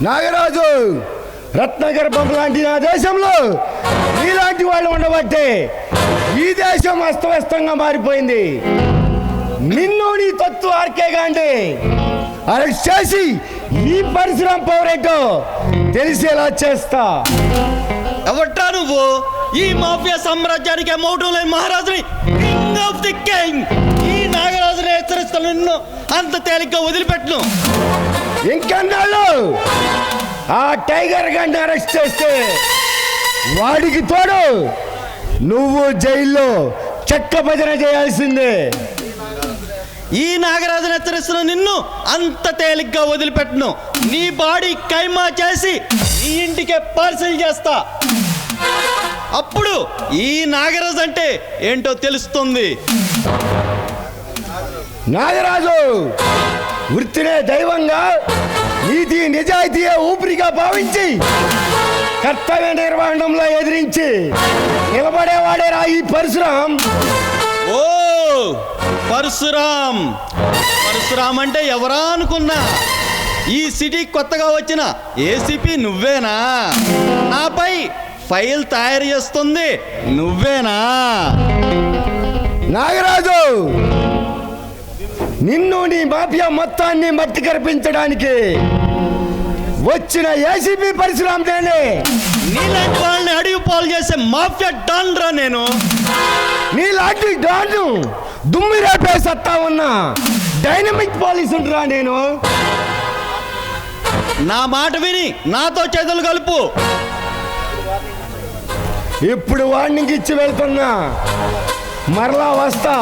నాగరాజు, రత్నగర్భం లాంటి నా దేశంలో నీలాంటి వాళ్ళు ఉండబట్టే ఈ దేశం అస్తవ్యస్తంగా మారిపోయింది. నిన్ను నీ తత్తు ఆర్కే గాండి అరెస్ట్ చేసి ఈ పరిశ్రమ పౌరేటో తెలిసేలా చేస్తా. ఎవట్రా నువ్వు? ఈ మాఫియా సామ్రాజ్యానికి మౌటం లేని మహారాజుని, కింగ్ ఆఫ్ ది కింగ్. ఈ నాగరాజుని హెచ్చరిస్తాను, నిన్ను అంత తేలిగ్గా వదిలిపెట్టను. ఇంకెన్నాళ్ళు ఆ టైగర్ గండి అరెస్ట్ చేస్తే వాడికి తోడు నువ్వు జైల్లో చెక్క భజన చేయాల్సిందే. ఈ నాగరాజుని హెచ్చరిస్తున్న నిన్ను అంత తేలిగ్గా వదిలిపెట్టను. నీ బాడీ కైమా చేసి నీ ఇంటికే పార్సల్ చేస్తా. అప్పుడు ఈ నాగరాజు అంటే ఏంటో తెలుస్తుంది. నాగరాజు వృత్తినే దైవంగా, నీతి నిజాయితీయే ఊపిరిగా భావించి కర్తవ్య నిర్వహణంలో ఎదిరించి నిలబడేవాడేరా ఈ పరశురాం. ఓ పరశురాం, పరశురాం అంటే ఎవరా అనుకున్నా. ఈ సిటీ కొత్తగా వచ్చిన ఏసీపీ నువ్వేనా? నాపై ఫైల్ తయారు చేస్తుంది నువ్వేనా? నాగరాజు, నిన్ను నీ మాఫియా మొత్తాన్ని మట్టి కనిపించడానికి వచ్చిన ఏసీపీ పరశురాం నేనే. నీలాంటి వాళ్ళని అడిగి పాలు చేసే మాఫియా డాన్ రా నేను. నీలాంటి డాను దుమ్మి రేపే సత్తా ఉన్న డైనమిక్ పోలీసు రా నేను. నా మాట విని నాతో చేతులు కలుపు. ఇప్పుడు వార్నింగ్ ఇచ్చి వెళ్తున్నా, మరలా వస్తా.